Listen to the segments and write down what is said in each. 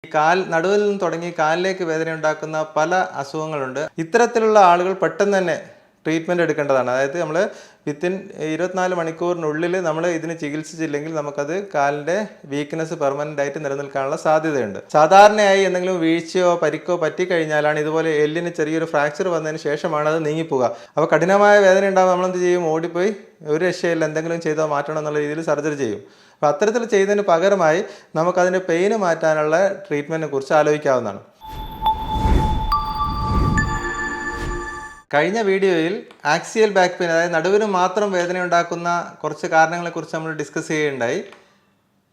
കാൽ നടുവിൽ നിന്ന് തുടങ്ങി കാലിലേക്ക് വേദന ഉണ്ടാക്കുന്ന പല അസുഖങ്ങളുണ്ട്. ഇത്തരത്തിലുള്ള ആളുകൾ പെട്ടെന്ന് തന്നെ ട്രീറ്റ്മെൻറ്റ് എടുക്കേണ്ടതാണ്. അതായത് നമ്മൾ വിത്തിൻ 24 മണിക്കൂറിനുള്ളിൽ നമ്മൾ ഇതിന് ചികിത്സിച്ചില്ലെങ്കിൽ നമുക്കത് കാലിൻ്റെ വീക്ക്നെസ് പെർമനൻ്റ് ആയിട്ട് നിലനിൽക്കാനുള്ള സാധ്യതയുണ്ട്. സാധാരണയായി എന്തെങ്കിലും വീഴ്ചയോ പരിക്കോ പറ്റിക്കഴിഞ്ഞാലാണ് ഇതുപോലെ എല്ലിന് ചെറിയൊരു ഫ്രാക്ചർ വന്നതിന് ശേഷമാണ് അത് നീങ്ങിപ്പോവുക. അപ്പോൾ കഠിനമായ വേദന ഉണ്ടാകുമ്പോൾ നമ്മളെന്ത് ചെയ്യും? ഓടിപ്പോയി ഒരു രക്ഷയില്ല, എന്തെങ്കിലും ചെയ്താൽ മാറ്റണം എന്നുള്ള രീതിയിൽ സർജറി ചെയ്യും. അപ്പോൾ അത്തരത്തിൽ ചെയ്യുന്നതിന് പകരമായി നമുക്കതിൻ്റെ പെയിന് മാറ്റാനുള്ള ട്രീറ്റ്മെൻറ്റിനെ കുറിച്ച് ആലോചിക്കാവുന്നതാണ്. കഴിഞ്ഞ വീഡിയോയിൽ ആക്സിയൽ ബാക്ക് പെയിൻ, അതായത് നടുവിന് മാത്രം വേദന ഉണ്ടാക്കുന്ന കുറച്ച് കാരണങ്ങളെക്കുറിച്ച് നമ്മൾ ഡിസ്കസ് ചെയ്യുകയുണ്ടായി.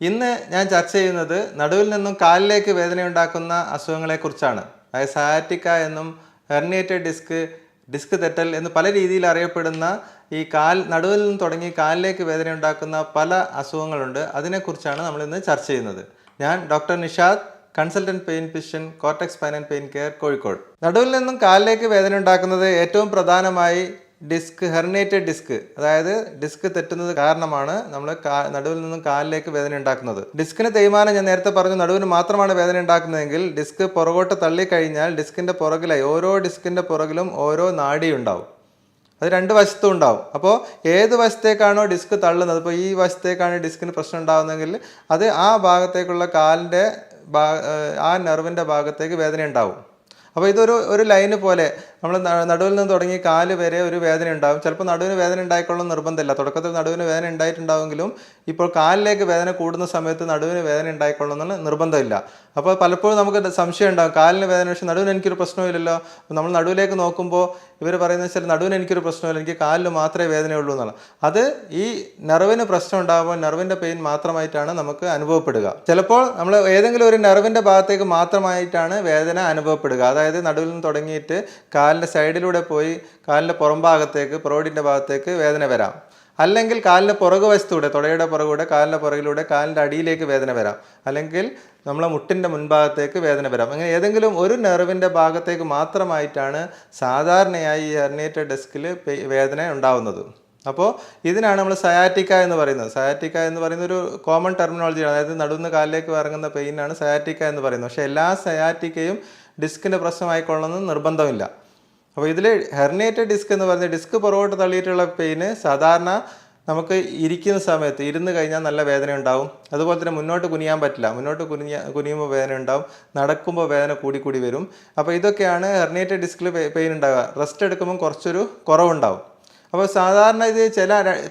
ഇന്ന് ഞാൻ ചർച്ച ചെയ്യുന്നത് നടുവിൽ നിന്നും കാലിലേക്ക് വേദന ഉണ്ടാക്കുന്ന അസുഖങ്ങളെക്കുറിച്ചാണ്. അതായത് സയാറ്റിക്ക എന്നും ഹെർണിയേറ്റഡ് ഡിസ്ക് തെറ്റൽ എന്ന് പല രീതിയിൽ അറിയപ്പെടുന്ന ഈ നടുവിൽ നിന്ന് തുടങ്ങി കാലിലേക്ക് വേദന ഉണ്ടാക്കുന്ന പല അസുഖങ്ങളുണ്ട്. അതിനെക്കുറിച്ചാണ് നമ്മളിന്ന് ചർച്ച ചെയ്യുന്നത്. ഞാൻ doctor Nishad, consultant pain physician, cortex spine and pain care, Kozhikode. നടുവിൽ നിന്നും കാലിലേക്ക് വേദന ഉണ്ടാക്കുന്നത് ഏറ്റവും പ്രധാനമായി ഹെർണിയേറ്റഡ് ഡിസ്ക്, അതായത് ഡിസ്ക് തെറ്റുന്നത് കാരണമാണ് നമ്മൾ നടുവിൽ നിന്നും കാലിലേക്ക് വേദന ഉണ്ടാക്കുന്നത്. ഡിസ്കിന് തേയ്മാനം ഞാൻ നേരത്തെ പറഞ്ഞു, നടുവിന് മാത്രമാണ് വേദന ഉണ്ടാക്കുന്നതെങ്കിൽ ഡിസ്ക് പുറകോട്ട് തള്ളിക്കഴിഞ്ഞാൽ ഡിസ്കിൻ്റെ പുറകിലായി ഓരോ ഡിസ്കിൻ്റെ പുറകിലും ഓരോ നാഡി ഉണ്ടാവും. അത് രണ്ട് വശത്തും ഉണ്ടാവും. അപ്പോൾ ഏത് വശത്തേക്കാണോ ഡിസ്ക് തള്ളുന്നത്, ഇപ്പോൾ ഈ വശത്തേക്കാണ് ഡിസ്കിന് പ്രശ്നം ഉണ്ടാകുന്നതെങ്കിൽ അത് ആ ഭാഗത്തേക്കുള്ള കാലിൻ്റെ ആ നെർവിൻ്റെ ഭാഗത്തേക്ക് വേദന ഉണ്ടാവും. അപ്പോൾ ഇതൊരു ലൈന് പോലെ നമ്മൾ നടുവിൽ നിന്ന് തുടങ്ങി കാല് വരെ ഒരു വേദന ഉണ്ടാകും. ചിലപ്പോൾ നടുവിന് വേദന ഉണ്ടായിക്കൊള്ളും നിർബന്ധമില്ല. തുടക്കത്തിൽ നടുവിന് വേദന ഉണ്ടായിട്ടുണ്ടാവുമെങ്കിലും ഇപ്പോൾ കാലിലേക്ക് വേദന കൂടുന്ന സമയത്ത് നടുവിന് വേദന ഉണ്ടായിക്കൊള്ളുന്ന നിർബന്ധമില്ല. അപ്പോൾ പലപ്പോഴും നമുക്ക് സംശയം ഉണ്ടാകും, കാലിന് വേദന, പക്ഷേ നടുവിന് എനിക്കൊരു പ്രശ്നമില്ലല്ലോ. നമ്മൾ നടുവിലേക്ക് നോക്കുമ്പോൾ ഇവർ പറയുന്നത് വെച്ചാൽ നടുവിന് എനിക്കൊരു പ്രശ്നമില്ല, എനിക്ക് കാലിൽ മാത്രമേ വേദനയുള്ളൂ എന്നുള്ളത്. അത് ഈ നെർവിന് പ്രശ്നം ഉണ്ടാകുമ്പോൾ നെർവിൻ്റെ പെയിൻ മാത്രമായിട്ടാണ് നമുക്ക് അനുഭവപ്പെടുക. ചിലപ്പോൾ നമ്മൾ ഏതെങ്കിലും ഒരു നെർവിൻ്റെ ഭാഗത്തേക്ക് മാത്രമായിട്ടാണ് വേദന അനുഭവപ്പെടുക. അതായത് നടുവിൽ നിന്ന് തുടങ്ങിയിട്ട് കാലിൻ്റെ സൈഡിലൂടെ പോയി കാലിൻ്റെ പുറം ഭാഗത്തേക്ക്, പുറോടിൻ്റെ ഭാഗത്തേക്ക് വേദന വരാം. അല്ലെങ്കിൽ കാലിൻ്റെ പുറകു വശത്തൂടെ, തുടയുടെ പുറകൂടെ, കാലിൻ്റെ പുറകിലൂടെ കാലിൻ്റെ അടിയിലേക്ക് വേദന വരാം. അല്ലെങ്കിൽ നമ്മളെ മുട്ടിൻ്റെ മുൻഭാഗത്തേക്ക് വേദന വരാം. അങ്ങനെ ഏതെങ്കിലും ഒരു നെർവിൻ്റെ ഭാഗത്തേക്ക് മാത്രമായിട്ടാണ് സാധാരണയായി ഈ ഹെർണിയേറ്റഡ് ഡിസ്കിൽ വേദന ഉണ്ടാവുന്നത്. അപ്പോൾ ഇതിനാണ് നമ്മൾ സയാറ്റിക്ക എന്ന് പറയുന്നത്. സയാറ്റിക്ക എന്ന് പറയുന്ന ഒരു കോമൺ ടെർമിനോളജിയാണ്. അതായത് നടുന്ന് കാലിലേക്ക് ഇറങ്ങുന്ന പെയിനാണ് സയാറ്റിക്ക എന്ന് പറയുന്നത്. പക്ഷേ എല്ലാ സയാറ്റിക്കയും ഡിസ്കിൻ്റെ പ്രശ്നമായിക്കൊള്ളണമെന്ന് നിർബന്ധമില്ല. അപ്പോൾ ഇതിൽ ഹെർണിയേറ്റഡ് ഡിസ്ക് എന്ന് പറയുന്നത് ഡിസ്ക് പുറകോട്ട് തള്ളിയിട്ടുള്ള പെയിന് സാധാരണ നമുക്ക് ഇരിക്കുന്ന സമയത്ത് ഇരുന്ന് കഴിഞ്ഞാൽ നല്ല വേദന ഉണ്ടാവും. അതുപോലെ തന്നെ മുന്നോട്ട് കുനിയാൻ പറ്റില്ല, കുനിയുമ്പോൾ വേദന ഉണ്ടാവും, നടക്കുമ്പോൾ വേദന കൂടി വരും. അപ്പോൾ ഇതൊക്കെയാണ് ഹെർണിയേറ്റഡ് ഡിസ്കിൽ പെയിൻ ഉണ്ടാവുക. റെസ്റ്റ് എടുക്കുമ്പോൾ കുറച്ചൊരു കുറവുണ്ടാവും. അപ്പോൾ സാധാരണ ഇത്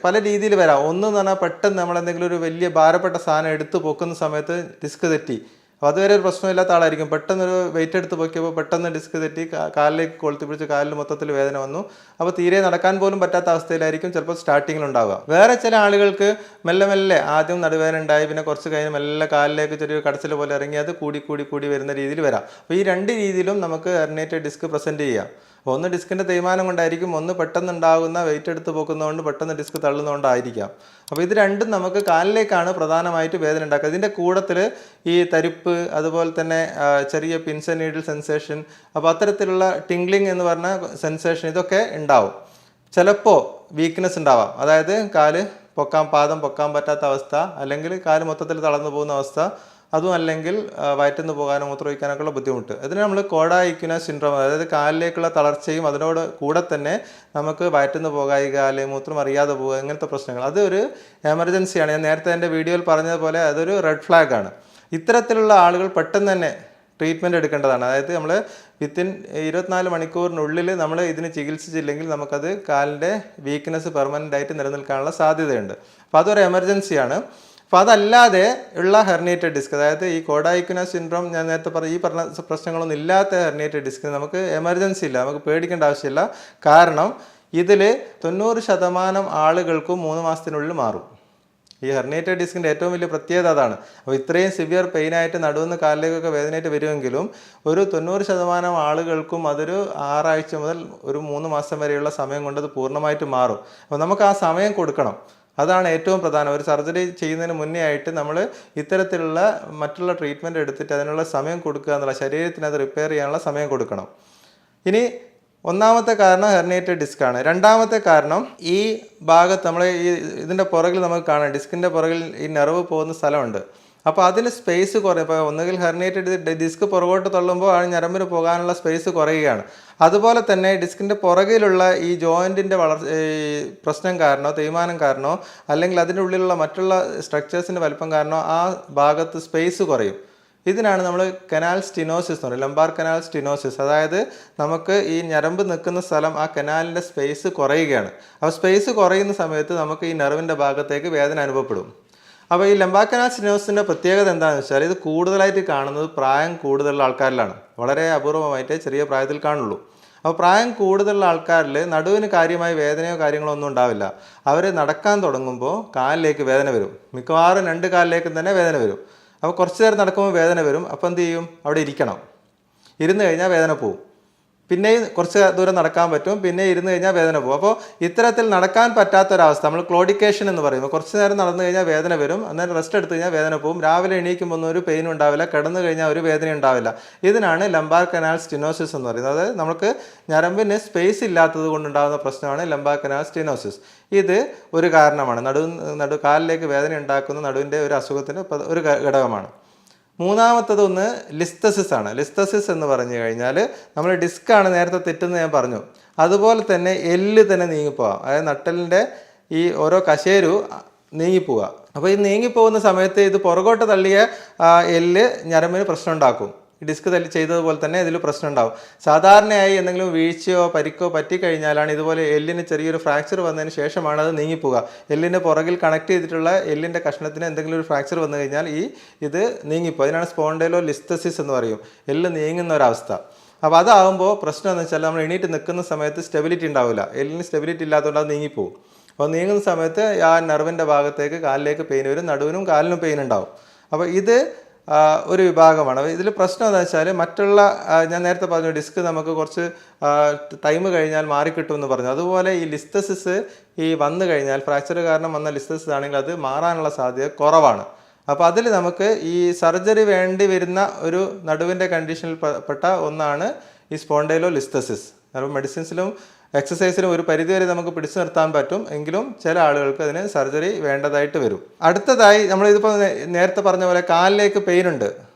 പല രീതിയിൽ വരാം. ഒന്ന് എന്ന് പറഞ്ഞാൽ പെട്ടെന്ന് നമ്മളെന്തെങ്കിലും ഒരു വലിയ ഭാരപ്പെട്ട സാധനം എടുത്ത് പൊക്കുന്ന സമയത്ത് ഡിസ്ക് തെറ്റി, അപ്പോൾ അതുവരെ ഒരു പ്രശ്നമില്ലാത്ത ആളായിരിക്കും. പെട്ടെന്നൊരു വെയിറ്റ് എടുത്ത് പൊക്കിയപ്പോൾ പെട്ടെന്ന് ഡിസ്ക് തെറ്റി കാലിലേക്ക് കൊളുത്തി പിടിച്ച് കാലിൽ മൊത്തത്തിൽ വേദന വന്നു. അപ്പോൾ തീരെ നടക്കാൻ പോലും പറ്റാത്ത അവസ്ഥയിലായിരിക്കും ചിലപ്പോൾ സ്റ്റാർട്ടിങ്ങിലുണ്ടാവുക. വേറെ ചില ആളുകൾക്ക് മെല്ലെ ആദ്യം നടുവേദന ഉണ്ടായി, പിന്നെ കുറച്ച് കഴിഞ്ഞ് മെല്ലെ കാലിലേക്ക് ചെറിയൊരു കടച്ചിൽ പോലെ ഇറങ്ങി അത് കൂടി വരുന്ന രീതിയിൽ വരാം. അപ്പോൾ ഈ രണ്ട് രീതിയിലും നമുക്ക് ഹെർണിയേറ്റഡ് ഡിസ്ക് പ്രസൻറ്റ് ചെയ്യാം. ഒന്ന് ഡിസ്കിൻ്റെ തേയ്മാനം കൊണ്ടായിരിക്കും, ഒന്ന് പെട്ടെന്നുണ്ടാകുന്ന വെയിറ്റ് എടുത്ത് പൊക്കുന്നതുകൊണ്ട് പെട്ടെന്ന് ഡിസ്ക് തള്ളുന്നതുകൊണ്ടായിരിക്കാം. അപ്പോൾ ഇത് രണ്ടും നമുക്ക് കാലിലേക്കാണ് പ്രധാനമായിട്ട് വേദന ഉണ്ടാക്കുക. ഇതിൻ്റെ കൂട്ടത്തിൽ ഈ തരിപ്പ്, അതുപോലെ തന്നെ ചെറിയ പിൻസ് ആൻഡ് നീഡിൽ സെൻസേഷൻ, അപ്പോൾ അത്തരത്തിലുള്ള ടിംഗ്ലിംഗ് എന്ന് പറഞ്ഞ സെൻസേഷൻ ഇതൊക്കെ ഉണ്ടാവും. ചിലപ്പോൾ വീക്ക്നെസ് ഉണ്ടാവാം, അതായത് പാദം പൊക്കാൻ പറ്റാത്ത അവസ്ഥ, അല്ലെങ്കിൽ കാല് മൊത്തത്തിൽ തളർന്നു പോകുന്ന അവസ്ഥ, അതും അല്ലെങ്കിൽ വയറ്റിന്ന് പോകാനോ മൂത്രമൊഴിക്കാനൊക്കെ ഉള്ള ബുദ്ധിമുട്ട്. ഇതിന് നമ്മൾ കോഡ ഇക്വിന സിൻഡ്രോം, അതായത് കാലിലേക്കുള്ള തളർച്ചയും അതിനോട് കൂടെ തന്നെ നമുക്ക് വയറ്റിന്ന് പോകായിക, അല്ലെങ്കിൽ മൂത്രം അറിയാതെ പോകുക, ഇങ്ങനത്തെ പ്രശ്നങ്ങൾ, അതൊരു എമർജൻസിയാണ്. ഞാൻ നേരത്തെ എൻ്റെ വീഡിയോയിൽ പറഞ്ഞതുപോലെ അതൊരു റെഡ് ഫ്ലാഗ് ആണ്. ഇത്തരത്തിലുള്ള ആളുകൾ പെട്ടെന്ന് തന്നെ ട്രീറ്റ്മെൻറ്റ് എടുക്കേണ്ടതാണ്. അതായത് നമ്മൾ വിത്തിൻ 24 മണിക്കൂറിനുള്ളിൽ നമ്മൾ ഇതിന് ചികിത്സിച്ചില്ലെങ്കിൽ നമുക്കത് കാലിൻ്റെ വീക്ക്നെസ് പെർമനൻ്റ് ആയിട്ട് നിലനിൽക്കാനുള്ള സാധ്യതയുണ്ട്. അപ്പോൾ അതൊരു എമർജൻസിയാണ്. അപ്പോൾ അതല്ലാതെ ഉള്ള ഹെർണിയേറ്റഡ് ഡിസ്ക്, അതായത് ഈ കോഡ ഇക്വിന സിൻഡ്രോം ഞാൻ നേരത്തെ ഈ പറഞ്ഞ പ്രശ്നങ്ങളൊന്നും ഇല്ലാത്ത ഹെർണിയേറ്റഡ് ഡിസ്ക് നമുക്ക് എമർജൻസി ഇല്ല, നമുക്ക് പേടിക്കേണ്ട ആവശ്യമില്ല. കാരണം ഇതിൽ 90% ആളുകൾക്കും 3 മാസത്തിനുള്ളിൽ മാറും. ഈ ഹെർണിയേറ്റഡ് ഡിസ്കിൻ്റെ ഏറ്റവും വലിയ പ്രത്യേകത അതാണ്. അപ്പോൾ ഇത്രയും സിവിയർ പെയിനായിട്ട് നടുവെന്ന് കാലിലേക്കൊക്കെ വേദനയായിട്ട് വരുമെങ്കിലും ഒരു 90% ആളുകൾക്കും അതൊരു 6 ആഴ്ച മുതൽ ഒരു 3 മാസം വരെയുള്ള സമയം കൊണ്ട് അത് പൂർണ്ണമായിട്ട് മാറും. അപ്പോൾ നമുക്ക് ആ സമയം കൊടുക്കണം. അതാണ് ഏറ്റവും പ്രധാനം. ഒരു സർജറി ചെയ്യുന്നതിന് മുന്നേ ആയിട്ട് നമ്മൾ ഇത്തരത്തിലുള്ള മറ്റുള്ള ട്രീറ്റ്മെൻറ്റ് എടുത്തിട്ട് അതിനുള്ള സമയം കൊടുക്കുക എന്നുള്ള, ശരീരത്തിന് അത് റിപ്പയർ ചെയ്യാനുള്ള സമയം കൊടുക്കണം. ഇനി ഒന്നാമത്തെ കാരണം ഹെർണിയേറ്റഡ് ഡിസ്ക് ആണ്. രണ്ടാമത്തെ കാരണം ഈ ഭാഗത്ത് നമ്മൾ ഇതിൻ്റെ പുറകിൽ നമുക്ക് കാണാം, ഡിസ്കിൻ്റെ പുറകിൽ ഈ നെർവ് പോകുന്ന സ്ഥലമുണ്ട്. അപ്പോൾ അതിന് സ്പേസ് കുറയും. ഇപ്പോൾ ഒന്നുകിൽ ഹെർണിയേറ്റഡ് ഡിസ്ക് പുറകോട്ട് തള്ളുമ്പോൾ ആ ഞരമ്പിന് പോകാനുള്ള സ്പേസ് കുറയുകയാണ്. അതുപോലെ തന്നെ ഡിസ്കിൻ്റെ പുറകിലുള്ള ഈ ജോയിൻറ്റിൻ്റെ പ്രശ്നം കാരണമോ തേയ്മാനം കാരണമോ അല്ലെങ്കിൽ അതിൻ്റെ ഉള്ളിലുള്ള മറ്റുള്ള സ്ട്രക്ചേഴ്സിൻ്റെ വലിപ്പം കാരണമോ ആ ഭാഗത്ത് സ്പേസ് കുറയും. ഇതിനാണ് നമ്മൾ കനാൽ സ്റ്റിനോസിസ് എന്ന് പറയുന്നത്, ലംബാർ കനാൽ സ്റ്റിനോസിസ്. അതായത് നമുക്ക് ഈ ഞരമ്പ് നിൽക്കുന്ന സ്ഥലം ആ കനാലിൻ്റെ സ്പേസ് കുറയുകയാണ്. അപ്പോൾ സ്പേസ് കുറയുന്ന സമയത്ത് നമുക്ക് ഈ നെർവിൻ്റെ ഭാഗത്തേക്ക് വേദന അനുഭവപ്പെടും. അപ്പോൾ ഈ ലംബാർ കനാൽ സ്റ്റിനോസിൻ്റെ പ്രത്യേകത എന്താണെന്ന് വെച്ചാൽ ഇത് കൂടുതലായിട്ട് കാണുന്നത് പ്രായം കൂടുതലുള്ള ആൾക്കാരിലാണ്. വളരെ അപൂർവമായിട്ടേ ചെറിയ പ്രായത്തിൽ കാണുള്ളൂ. അപ്പോൾ പ്രായം കൂടുതലുള്ള ആൾക്കാരിൽ നടുവിന് കാര്യമായി വേദനയോ കാര്യങ്ങളോ ഒന്നും ഉണ്ടാവില്ല. അവർ നടക്കാൻ തുടങ്ങുമ്പോൾ കാലിലേക്ക് വേദന വരും. മിക്കവാറും 2 കാലിലേക്കും തന്നെ വേദന വരും. അപ്പോൾ കുറച്ച് നേരം നടക്കുമ്പോൾ വേദന വരും. അപ്പോൾ എന്ത് ചെയ്യും? അവിടെ ഇരിക്കണം. ഇരുന്ന് കഴിഞ്ഞാൽ വേദന പോവും. പിന്നെയും കുറച്ച് ദൂരം നടക്കാൻ പറ്റും, പിന്നെ ഇരുന്ന് കഴിഞ്ഞാൽ വേദന പോകും. അപ്പോൾ ഇത്തരത്തിൽ നടക്കാൻ പറ്റാത്തൊരവസ്ഥ നമ്മൾ ക്ലോഡിക്കേഷൻ എന്ന് പറയുമ്പോൾ കുറച്ച് നേരം നടന്നു കഴിഞ്ഞാൽ വേദന വരും, അന്നേരം റെസ്റ്റ് എടുത്തു കഴിഞ്ഞാൽ വേദന പോകും, രാവിലെ എണീക്കുമ്പോൾ ഒന്നും ഒരു പെയിൻ ഉണ്ടാവില്ല, കിടന്നു കഴിഞ്ഞാൽ ഒരു വേദന ഉണ്ടാവില്ല. ഇതിനാണ് ലംബാർ കനാൽ സ്റ്റിനോസിസ് എന്ന് പറയുന്നത്. അതായത് നമുക്ക് ഞരമ്പിന് സ്പേസ് ഇല്ലാത്തത് കൊണ്ടുണ്ടാകുന്ന പ്രശ്നമാണ് ലംബാർ കനാൽ സ്റ്റിനോസിസ്. ഇത് ഒരു കാരണമാണ്, കാലിലേക്ക് വേദന ഉണ്ടാക്കുന്ന നടുവിൻ്റെ ഒരു അസുഖത്തിൻ്റെ ഒരു ഘടകമാണ്. മൂന്നാമത്തതൊന്ന് ലിസ്തസിസ് ആണ്. ലിസ്തസിസ് എന്ന് പറഞ്ഞു കഴിഞ്ഞാൽ നമ്മൾ ഡിസ്ക്കാണ് നേരത്തെ തെറ്റെന്ന് ഞാൻ പറഞ്ഞു. അതുപോലെ തന്നെ എല്ല് തന്നെ നീങ്ങിപ്പോവാം. അതായത് നട്ടലിൻ്റെ ഈ ഓരോ കശേരു നീങ്ങിപ്പോവുക. അപ്പോൾ ഈ നീങ്ങിപ്പോകുന്ന സമയത്ത് ഇത് പുറകോട്ട് തള്ളിയ എല്ല് ഞരമ്പിന് പ്രശ്നം ഉണ്ടാക്കും. ഡിസ്ക് ചെയ്തതുപോലെ തന്നെ ഇതിൽ പ്രശ്നം ഉണ്ടാവും. സാധാരണയായി എന്തെങ്കിലും വീഴ്ചയോ പരിക്കോ പറ്റിക്കഴിഞ്ഞാലാണ് ഇതുപോലെ എല്ലിന് ചെറിയൊരു ഫ്രാക്ചർ വന്നതിന് ശേഷമാണ് അത് നീങ്ങിപ്പോവുക. എല്ലിൻ്റെ പുറകിൽ കണക്ട് ചെയ്തിട്ടുള്ള എല്ലിൻ്റെ കഷ്ണത്തിന് എന്തെങ്കിലും ഒരു ഫ്രാക്ചർ വന്നു കഴിഞ്ഞാൽ ഇത് നീങ്ങിപ്പോകും. അതിനാണ് സ്പോണ്ടൈലോ ലിസ്തസിസ് എന്ന് പറയും, എല്ല് നീങ്ങുന്ന ഒരവസ്ഥ. അപ്പോൾ അതാകുമ്പോൾ പ്രശ്നം എന്ന് വെച്ചാൽ നമ്മൾ എണീറ്റ് നിൽക്കുന്ന സമയത്ത് സ്റ്റെബിലിറ്റി ഉണ്ടാവില്ല. എല്ലിന് സ്റ്റെബിലിറ്റി ഇല്ലാത്തതുകൊണ്ട് അത് നീങ്ങിപ്പോവും. അപ്പോൾ നീങ്ങുന്ന സമയത്ത് ആ നെർവിൻ്റെ ഭാഗത്തേക്ക് കാലിലേക്ക് പെയിൻ വരും, നടുവിനും കാലിനും പെയിൻ ഉണ്ടാവും. അപ്പോൾ ഇത് ഒരു വിഭാഗമാണ്. ഇതിൽ പ്രശ്നം എന്താ വെച്ചാൽ മറ്റുള്ള ഞാൻ നേരത്തെ പറഞ്ഞു ഡിസ്ക് നമുക്ക് കുറച്ച് ടൈം കഴിഞ്ഞാൽ മാറിക്കിട്ടുമെന്ന് പറഞ്ഞു. അതുപോലെ ഈ ലിസ്തസിസ് ഈ വന്നു കഴിഞ്ഞാൽ ഫ്രാക്ചർ കാരണം വന്ന ലിസ്തസിസ് ആണെങ്കിൽ അത് മാറാനുള്ള സാധ്യത കുറവാണ്. അപ്പോൾ അതിൽ നമുക്ക് ഈ സർജറി വേണ്ടി വരുന്ന ഒരു നടുവിൻ്റെ കണ്ടീഷനിൽ പെട്ട ഒന്നാണ് ഈ സ്പോണ്ടൈലോ ലിസ്തസിസ്. അപ്പോൾ മെഡിസിൻസിലും എക്സസൈസിലും ഒരു പരിധിവരെ നമുക്ക് പിടിച്ചു നിർത്താൻ പറ്റും, എങ്കിലും ചില ആളുകൾക്ക് അതിന് സർജറി വേണ്ടതായിട്ട് വരും. അടുത്തതായി നമ്മളിതിപ്പോൾ നേരത്തെ പറഞ്ഞ പോലെ കാലിലേക്ക് പെയിൻ ഉണ്ട്,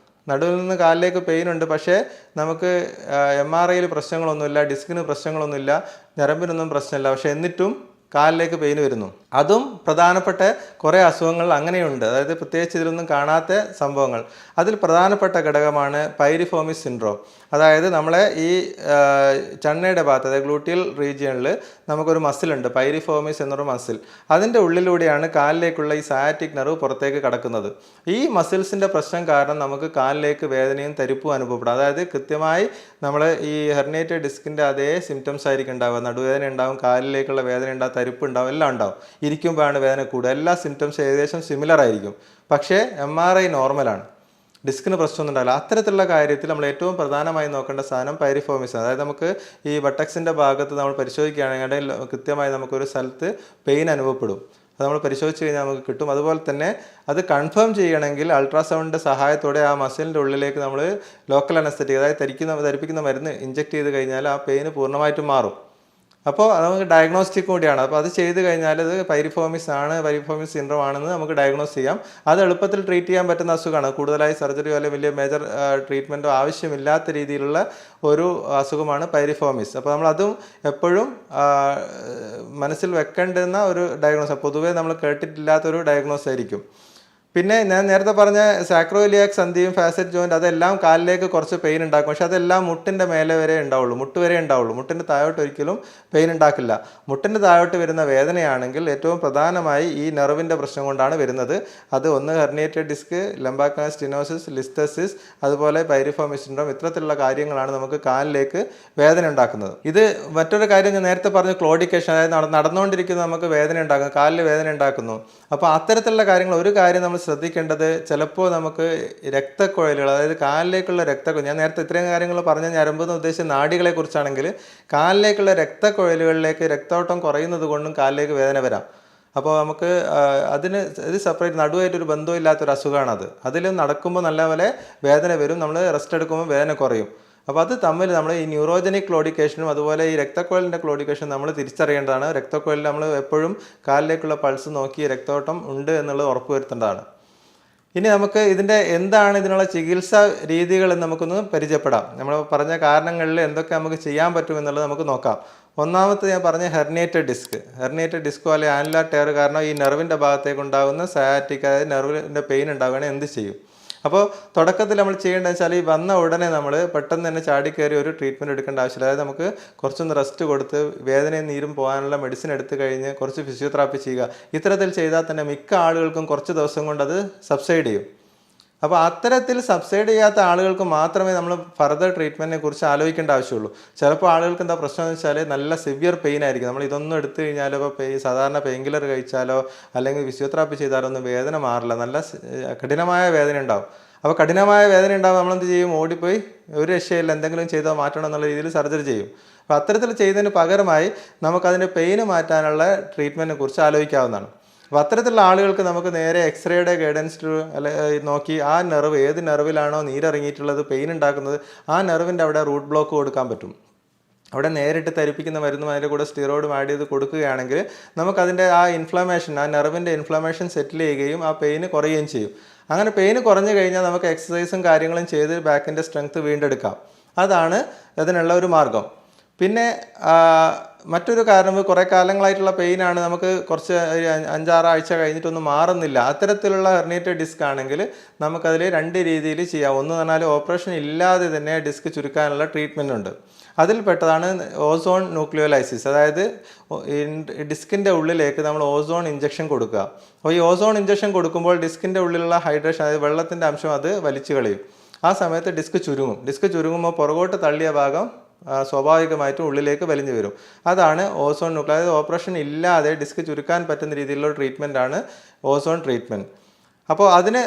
നടുവിൽ നിന്ന് കാലിലേക്ക് പെയിൻ ഉണ്ട്. പക്ഷേ നമുക്ക് MRIയിൽ പ്രശ്നങ്ങളൊന്നുമില്ല, ഡിസ്കിന് പ്രശ്നങ്ങളൊന്നുമില്ല, ഞരമ്പിനൊന്നും പ്രശ്നമില്ല. പക്ഷേ എന്നിട്ടും കാലിലേക്ക് പെയിൻ വരുന്നു. അതും പ്രധാനപ്പെട്ട കുറേ അസുഖങ്ങൾ അങ്ങനെയുണ്ട്. അതായത് പ്രത്യേകിച്ച് ഇതിലൊന്നും കാണാത്ത സംഭവങ്ങൾ. അതിൽ പ്രധാനപ്പെട്ട ഘടകമാണ് പൈരിഫോമിസ് സിൻഡ്രോം. അതായത് നമ്മളെ ഈ ചണ്ണയുടെ ഭാഗത്ത്, അതായത് ഗ്ലൂട്ടിയൽ റീജിയണിൽ നമുക്കൊരു മസിലുണ്ട്, പൈരിഫോമിസ് എന്നൊരു മസിൽ. അതിൻ്റെ ഉള്ളിലൂടെയാണ് കാലിലേക്കുള്ള ഈ സയാറ്റിക് നെർവ് പുറത്തേക്ക് കടക്കുന്നത്. ഈ മസിൽസിൻ്റെ പ്രശ്നം കാരണം നമുക്ക് കാലിലേക്ക് വേദനയും തരിപ്പും അനുഭവപ്പെടും. അതായത് കൃത്യമായി നമ്മൾ ഈ ഹെർണിയേറ്റഡ് ഡിസ്കിൻ്റെ അതേ സിംറ്റംസ് ആയിരിക്കും ഉണ്ടാവുക. നടുവേദന ഉണ്ടാവും, കാലിലേക്കുള്ള വേദന ഉണ്ടാവും, തരിപ്പ് ഉണ്ടാവും, എല്ലാം ഉണ്ടാവും. ഇരിക്കുമ്പോഴാണ് വേദന കൂടുക. എല്ലാ സിംറ്റംസും ഏകദേശം സിമിലർ ആയിരിക്കും. പക്ഷേ MRI നോർമലാണ്, ഡിസ്കിന് പ്രശ്നമൊന്നും ഉണ്ടാവില്ല. അത്തരത്തിലുള്ള കാര്യത്തിൽ നമ്മൾ ഏറ്റവും പ്രധാനമായി നോക്കേണ്ട സാധനം പൈരിഫോമിസ്. അതായത് നമുക്ക് ഈ ബട്ടക്സിൻ്റെ ഭാഗത്ത് നമ്മൾ പരിശോധിക്കുകയാണെങ്കിൽ കൃത്യമായി നമുക്കൊരു സ്ഥലത്ത് പെയിൻ അനുഭവപ്പെടും. അത് നമ്മൾ പരിശോധിച്ച് കഴിഞ്ഞാൽ നമുക്ക് കിട്ടും. അതുപോലെ തന്നെ അത് കൺഫേം ചെയ്യണമെങ്കിൽ അൾട്രാസൗണ്ടിൻ്റെ സഹായത്തോടെ ആ മസിലിൻ്റെ ഉള്ളിലേക്ക് നമ്മൾ ലോക്കൽ അനസ്തറ്റിക്, അതായത് ധരിപ്പിക്കുന്ന മരുന്ന് ഇഞ്ചെക്ട് ചെയ്ത് കഴിഞ്ഞാൽ ആ പെയിന് പൂർണ്ണമായിട്ടും മാറും. അപ്പോൾ അത് നമുക്ക് ഡയഗ്നോസ്റ്റിക് കൂടിയാണ്. അപ്പോൾ അത് ചെയ്ത് കഴിഞ്ഞാൽ അത് പൈരിഫോമിസ് സിൻഡ്രോം ആണെന്ന് നമുക്ക് ഡയഗ്നോസ് ചെയ്യാം. അത് എളുപ്പത്തിൽ ട്രീറ്റ് ചെയ്യാൻ പറ്റുന്ന അസുഖമാണ്. കൂടുതലായി സർജറിയോ അല്ലെങ്കിൽ വലിയ മേജർ ട്രീറ്റ്മെൻറ്റോ ആവശ്യമില്ലാത്ത രീതിയിലുള്ള ഒരു അസുഖമാണ് പൈരിഫോമിസ്. അപ്പോൾ നമ്മളതും എപ്പോഴും മനസ്സിൽ വെക്കേണ്ടുന്ന ഒരു ഡയഗ്നോസ്, പൊതുവേ നമ്മൾ കേട്ടിട്ടില്ലാത്തൊരു ഡയഗ്നോസ് ആയിരിക്കും. പിന്നെ ഞാൻ നേരത്തെ പറഞ്ഞ സാക്രോയിലിയാക് സന്ധിയും ഫാസറ്റ് ജോയിൻറ്റ് അതെല്ലാം കാലിലേക്ക് കുറച്ച് പെയിൻ ഉണ്ടാക്കും. പക്ഷെ അതെല്ലാം മുട്ടിൻ്റെ മേലെ വരെ ഉണ്ടാവുള്ളൂ, മുട്ട് വരെ ഉണ്ടാവുള്ളൂ. മുട്ടിൻ്റെ താഴോട്ട് ഒരിക്കലും പെയിൻ ഉണ്ടാക്കില്ല. മുട്ടിൻ്റെ താഴോട്ട് വരുന്ന വേദനയാണെങ്കിൽ ഏറ്റവും പ്രധാനമായി ഈ നെർവിൻ്റെ പ്രശ്നം കൊണ്ടാണ് വരുന്നത്. അത് ഒന്ന് herniated disc, lumbar canal stenosis, listhesis, അതുപോലെ പൈരിഫോമിസ് സിൻഡ്രോം, ഇത്തരത്തിലുള്ള കാര്യങ്ങളാണ് നമുക്ക് കാലിലേക്ക് വേദന ഉണ്ടാക്കുന്നത്. ഇത് മറ്റൊരു കാര്യം ഞാൻ നേരത്തെ പറഞ്ഞു, ക്ലോഡിക്കേഷൻ, അതായത് നടന്നുകൊണ്ടിരിക്കുന്ന നമുക്ക് വേദന ഉണ്ടാക്കുന്നു, കാലിൽ വേദന ഉണ്ടാക്കുന്നു. അപ്പോൾ അത്തരത്തിലുള്ള കാര്യങ്ങൾ ഒരു കാര്യം നമ്മൾ ശ്രദ്ധിക്കേണ്ടത്, ചിലപ്പോൾ നമുക്ക് രക്തക്കുഴലുകൾ, അതായത് കാലിലേക്കുള്ള രക്തക്കുഴൽ, ഞാൻ നേരത്തെ ഇത്രയും കാര്യങ്ങൾ പറഞ്ഞ ഞരമ്പെന്ന് ഉദ്ദേശിച്ച നാഡികളെ കുറിച്ചാണെങ്കിൽ കാലിലേക്കുള്ള രക്തക്കുഴലുകളിലേക്ക് രക്തോട്ടം കുറയുന്നത് കൊണ്ടും കാലിലേക്ക് വേദന വരാം. അപ്പോൾ നമുക്ക് ഇത് സെപ്പറേറ്റ്, നടുവായിട്ടൊരു ബന്ധമില്ലാത്തൊരു അസുഖമാണത്. അതിൽ നടക്കുമ്പോൾ നല്ലപോലെ വേദന വരും, നമ്മൾ റെസ്റ്റ് എടുക്കുമ്പോൾ വേദന കുറയും. അപ്പോൾ അത് തമ്മിൽ നമ്മൾ ഈ ന്യൂറോജനിക് ക്ലോഡിക്കേഷനും അതുപോലെ ഈ രക്തക്കുഴലിൻ്റെ ക്ലോഡിക്കേഷനും നമ്മൾ തിരിച്ചറിയേണ്ടതാണ്. രക്തക്കുഴലിൽ നമ്മൾ എപ്പോഴും കാലിലേക്കുള്ള പൾസ് നോക്കി രക്തോട്ടം ഉണ്ട് എന്നുള്ളത് ഉറപ്പുവരുത്തേണ്ടതാണ്. ഇനി നമുക്ക് എന്താണ് ഇതിനുള്ള ചികിത്സാ രീതികൾ എന്ന് നമുക്കൊന്ന് പരിചയപ്പെടാം. നമ്മൾ പറഞ്ഞ കാരണങ്ങളിൽ എന്തൊക്കെ നമുക്ക് ചെയ്യാൻ പറ്റുമെന്നുള്ളത് നമുക്ക് നോക്കാം. ഒന്നാമത്തെ ഞാൻ പറഞ്ഞ ഹെർണിയേറ്റഡ് ഡിസ്കോ അല്ലെങ്കിൽ ആനുലാർ ടയർ കാരണം ഈ നെർവിൻ്റെ ഭാഗത്തേക്ക് ഉണ്ടാകുന്ന സയാറ്റിക്, അതായത് നെർവിൻ്റെ പെയിൻ ഉണ്ടാവുകയാണെങ്കിൽ എന്ത് ചെയ്യും? അപ്പോൾ തുടക്കത്തിൽ നമ്മൾ ചെയ്യേണ്ടത് വെച്ചാൽ ഈ വന്ന ഉടനെ നമ്മൾ പെട്ടെന്ന് തന്നെ ചാടിക്കയറി ഒരു ട്രീറ്റ്മെൻറ്റ് എടുക്കേണ്ട ആവശ്യമില്ല. അതായത് നമുക്ക് കുറച്ചൊന്ന് റെസ്റ്റ് കൊടുത്ത് വേദനയും നീരും പോകാനുള്ള മെഡിസിൻ എടുത്തു കഴിഞ്ഞ് കുറച്ച് ഫിസിയോതെറാപ്പി ചെയ്യുക. ഇത്തരത്തിൽ ചെയ്താൽ തന്നെ മിക്ക ആളുകൾക്കും കുറച്ച് ദിവസം കൊണ്ട് അത് സബ്സൈഡ് ചെയ്യും. അപ്പോൾ അത്തരത്തിൽ സബ്സൈഡ് ചെയ്യാത്ത ആളുകൾക്ക് മാത്രമേ നമ്മൾ ഫർദർ ട്രീറ്റ്മെൻറ്റിനെ കുറിച്ച് ആലോചിക്കേണ്ട ആവശ്യമുള്ളൂ. ചിലപ്പോൾ ആളുകൾക്ക് എന്താ പ്രശ്നം എന്ന് വെച്ചാൽ നല്ല സിവിയർ പെയിൻ ആയിരിക്കും. നമ്മൾ ഇതൊന്നും എടുത്തു കഴിഞ്ഞാലോ, ഇപ്പോൾ സാധാരണ പെയിൻ കില്ലർ കഴിച്ചാലോ അല്ലെങ്കിൽ ഫിസിയോതെറാപ്പി ചെയ്താലോ ഒന്നും വേദന മാറില്ല, നല്ല കഠിനമായ വേദന ഉണ്ടാവും. അപ്പോൾ കഠിനമായ വേദന ഉണ്ടാകുമ്പോൾ നമ്മളെന്ത് ചെയ്യും? ഓടിപ്പോയി ഒരു രക്ഷയില്ല, എന്തെങ്കിലും ചെയ്താൽ മാറ്റണം എന്നുള്ള രീതിയിൽ സർജറി ചെയ്യും. അപ്പോൾ അത്തരത്തിൽ ചെയ്യുന്നതിന് പകരമായി നമുക്കതിൻ്റെ പെയിന് മാറ്റാനുള്ള ട്രീറ്റ്മെൻറ്റിനെ കുറിച്ച് ആലോചിക്കാവുന്നതാണ്. അപ്പോൾ അത്തരത്തിലുള്ള ആളുകൾക്ക് നമുക്ക് നേരെ എക്സ്റേയുടെ ഗൈഡൻസ് നോക്കി ആ നെർവ് ഏത് നെർവിലാണോ നീരിറങ്ങിയിട്ടുള്ളത്, പെയിൻ ഉണ്ടാക്കുന്നത്, ആ നെർവിൻ്റെ അവിടെ റൂട്ട് ബ്ലോക്ക് കൊടുക്കാൻ പറ്റും. അവിടെ നേരിട്ട് തരിപ്പിക്കുന്ന മരുന്നും അതിൻ്റെ കൂടെ സ്റ്റിറോയിഡും ആഡ് ചെയ്ത് കൊടുക്കുകയാണെങ്കിൽ നമുക്കതിൻ്റെ ആ നെർവിൻ്റെ ഇൻഫ്ലമേഷൻ സെറ്റിൽ ചെയ്യുകയും ആ പെയിന് കുറയുകയും ചെയ്യും. അങ്ങനെ പെയിന് കുറഞ്ഞു കഴിഞ്ഞാൽ നമുക്ക് എക്സസൈസും കാര്യങ്ങളും ചെയ്ത് ബാക്കിൻ്റെ സ്ട്രെങ്ത് വീണ്ടെടുക്കാം. അതാണ് അതിനുള്ള ഒരു മാർഗം. പിന്നെ മറ്റൊരു കാരണം കുറേ കാലങ്ങളായിട്ടുള്ള പെയിനാണ്, നമുക്ക് കുറച്ച് 5-6 ആഴ്ച കഴിഞ്ഞിട്ടൊന്നും മാറുന്നില്ല. അത്തരത്തിലുള്ള ഹെർണിയേറ്റഡ് ഡിസ്ക് ആണെങ്കിൽ നമുക്കതിൽ 2 രീതിയിൽ ചെയ്യാം. ഒന്ന് പറഞ്ഞാൽ ഓപ്പറേഷൻ ഇല്ലാതെ തന്നെ ഡിസ്ക് ചുരുക്കാനുള്ള ട്രീറ്റ്മെൻ്റ് ഉണ്ട്. അതിൽപ്പെട്ടതാണ് ഓസോൺ ന്യൂക്ലിയോലൈസിസ്. അതായത് ഡിസ്കിൻ്റെ ഉള്ളിലേക്ക് നമ്മൾ ഓസോൺ ഇഞ്ചക്ഷൻ കൊടുക്കുക. അപ്പോൾ ഈ ഓസോൺ ഇഞ്ചക്ഷൻ കൊടുക്കുമ്പോൾ ഡിസ്കിൻ്റെ ഉള്ളിലുള്ള ഹൈഡ്രേഷൻ, അതായത് വെള്ളത്തിൻ്റെ അംശം അത് വലിച്ചു കളയും. ആ സമയത്ത് ഡിസ്ക് ചുരുങ്ങുമ്പോൾ പുറകോട്ട് തള്ളിയ ഭാഗം സ്വാഭാവികമായിട്ടും ഉള്ളിലേക്ക് വലിഞ്ഞു വരും. അതാണ് ഓസോൺ ന്യൂക്ലിയർ. അതായത് ഓപ്പറേഷൻ ഇല്ലാതെ ഡിസ്ക് ചുരുക്കാൻ പറ്റുന്ന രീതിയിലുള്ള ട്രീറ്റ്മെൻറ്റാണ് ഓസോൺ ട്രീറ്റ്മെൻറ്റ്. അപ്പോൾ അതിന്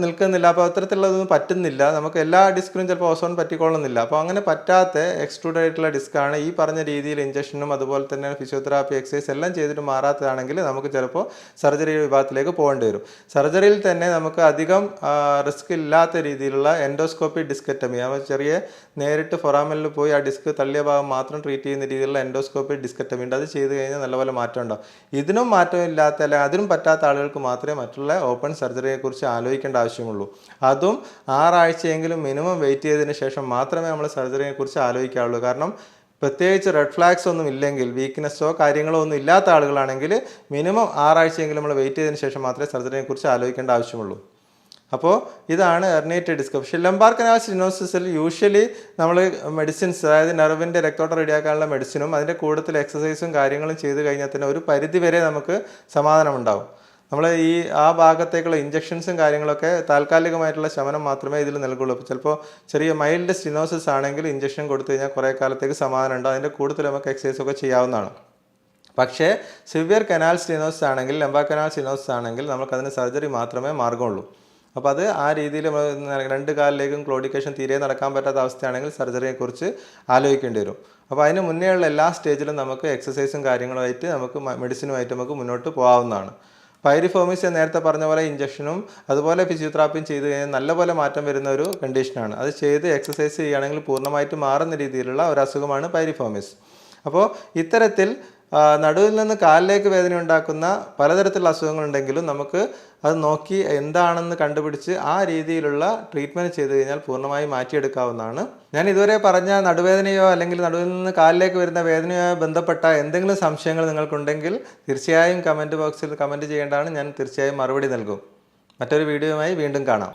നിൽക്കുന്നില്ല. അപ്പോൾ അത്തരത്തിലുള്ളതൊന്നും പറ്റുന്നില്ല. നമുക്ക് എല്ലാ ഡിസ്കിനും ചിലപ്പോൾ ഓസോൺ പറ്റിക്കൊള്ളുന്നില്ല. അപ്പോൾ അങ്ങനെ പറ്റാത്ത എക്സ്ട്രൂഡ് ആയിട്ടുള്ള ഡിസ്ക്കാണ് ഈ പറഞ്ഞ രീതിയിൽ ഇഞ്ചക്ഷനും അതുപോലെ തന്നെ ഫിസിയോതെറാപ്പി, എക്സസൈസ് എല്ലാം ചെയ്തിട്ട് മാറാത്തതാണെങ്കിൽ നമുക്ക് ചിലപ്പോൾ സർജറി വിഭാഗത്തിലേക്ക് പോകേണ്ടി വരും. സർജറിയിൽ തന്നെ നമുക്ക് അധികം റിസ്ക് ഇല്ലാത്ത രീതിയിലുള്ള എൻഡോസ്കോപ്പി ഡിസ്കെക്ടമി, ചെറിയ നേരിട്ട് ഫൊറാമലിൽ പോയി ആ ഡിസ്ക് തള്ളിയ ഭാഗം മാത്രം ട്രീറ്റ് ചെയ്യുന്ന രീതിയിലുള്ള എൻഡോസ്കോപ്പി ഡിസ്കെക്ടമി ഉണ്ട്. അത് ചെയ്ത് കഴിഞ്ഞാൽ നല്ലപോലെ മാറ്റം ഉണ്ടാവും. ഇതിനും മാറ്റമില്ലാത്ത അല്ലെങ്കിൽ അതിനും പറ്റാത്ത ആളുകൾക്ക് മാത്രമേ മറ്റുള്ള ഓപ്പൺ സർജറിയെക്കുറിച്ച് ആലോചിക്കേണ്ട ആവശ്യമുള്ളൂ. അതും 6 ആഴ്ചയെങ്കിലും മിനിമം വെയിറ്റ് ചെയ്തതിന് ശേഷം മാത്രമേ നമ്മൾ സർജറിയെക്കുറിച്ച് ആലോചിക്കാവുള്ളൂ. കാരണം പ്രത്യേകിച്ച് റെഡ് ഫ്ലാഗ്സ് ഒന്നും ഇല്ലെങ്കിൽ, വീക്ക്നെസ്സോ കാര്യങ്ങളോ ഒന്നും ഇല്ലാത്ത ആളുകളാണെങ്കിൽ മിനിമം 6 ആഴ്ചയെങ്കിലും നമ്മൾ വെയിറ്റ് ചെയ്തതിന് ശേഷം മാത്രമേ സർജറിയെക്കുറിച്ച് ആലോചിക്കേണ്ട ആവശ്യമുള്ളൂ. അപ്പോൾ ഇതാണ് ഹെർണിയേറ്റഡ് ഡിസ്ക്. പക്ഷേ ലംബാർ കനാൽ സ്റ്റെനോസിസിൽ യൂഷ്വലി നമ്മൾ മെഡിസിൻസ്, അതായത് നെർവിൻ്റെ രക്തോട്ടം റെഡിയാക്കാനുള്ള മെഡിസിനും അതിൻ്റെ കൂടുതൽ എക്സസൈസും കാര്യങ്ങളും ചെയ്ത് കഴിഞ്ഞാൽ തന്നെ ഒരു പരിധിവരെ നമുക്ക് സമാധാനമുണ്ടാവും. നമ്മൾ ആ ഭാഗത്തേക്കുള്ള ഇഞ്ചക്ഷൻസും കാര്യങ്ങളൊക്കെ താൽക്കാലികമായിട്ടുള്ള ശമനം മാത്രമേ ഇതിൽ നൽകുള്ളൂ. ചിലപ്പോൾ ചെറിയ മൈൽഡ് സ്റ്റിനോസിസ് ആണെങ്കിൽ ഇഞ്ചക്ഷൻ കൊടുത്തു കഴിഞ്ഞാൽ കുറേ കാലത്തേക്ക് സമാധാനം ഉണ്ട്. അതിൻ്റെ കൂടുതൽ നമുക്ക് എക്സസൈസൊക്കെ ചെയ്യാവുന്നതാണ്. പക്ഷേ സിവിയർ കനാൽ സ്റ്റെനോസിസ് ആണെങ്കിൽ, ലംബാർ കനാൽ സ്റ്റെനോസിസ് ആണെങ്കിൽ നമുക്കതിന് സർജറി മാത്രമേ മാർഗമുള്ളൂ. അപ്പോൾ അത് ആ രീതിയിൽ 2 കാലിലേക്കും ക്ലോഡിക്കേഷൻ തീരെ നടക്കാൻ പറ്റാത്ത അവസ്ഥയാണെങ്കിൽ സർജറിയെക്കുറിച്ച് ആലോചിക്കേണ്ടി വരും. അപ്പോൾ അതിന് മുന്നേ ഉള്ള എല്ലാ സ്റ്റേജിലും നമുക്ക് എക്സസൈസും കാര്യങ്ങളുമായിട്ട് നമുക്ക് മെഡിസിനുമായിട്ട് നമുക്ക് മുന്നോട്ട് പോകാവുന്നതാണ്. പൈരിഫോമിക്സ് നേരത്തെ പറഞ്ഞ പോലെ ഇഞ്ചക്ഷനും അതുപോലെ ഫിസിയോതെറാപ്പിയും ചെയ്ത് കഴിഞ്ഞാൽ നല്ലപോലെ മാറ്റം വരുന്ന ഒരു കണ്ടീഷനാണ്. അത് ചെയ്ത് എക്സസൈസ് ചെയ്യുകയാണെങ്കിൽ പൂർണ്ണമായിട്ട് മാറുന്ന രീതിയിലുള്ള ഒരു അസുഖമാണ് പൈരിഫോമിക്സ്. അപ്പോൾ ഇത്തരത്തിൽ നടുവിൽ നിന്ന് കാലിലേക്ക് വേദന ഉണ്ടാക്കുന്ന പലതരത്തിലുള്ള അസുഖങ്ങളുണ്ടെങ്കിലും നമുക്ക് അത് നോക്കി എന്താണെന്ന് കണ്ടുപിടിച്ച് ആ രീതിയിലുള്ള ട്രീറ്റ്മെൻറ്റ് ചെയ്ത് കഴിഞ്ഞാൽ പൂർണ്ണമായി മാറ്റിയെടുക്കാവുന്നതാണ്. ഞാൻ ഇതുവരെ പറഞ്ഞ നടുവേദനയോ അല്ലെങ്കിൽ നടുവിൽ നിന്ന് കാലിലേക്ക് വരുന്ന വേദനയോ ബന്ധപ്പെട്ട എന്തെങ്കിലും സംശയങ്ങൾ നിങ്ങൾക്കുണ്ടെങ്കിൽ തീർച്ചയായും കമൻറ്റ് ബോക്സിൽ കമൻറ്റ് ചെയ്യേണ്ടതാണ്. ഞാൻ തീർച്ചയായും മറുപടി നൽകും. മറ്റൊരു വീഡിയോയുമായി വീണ്ടും കാണാം.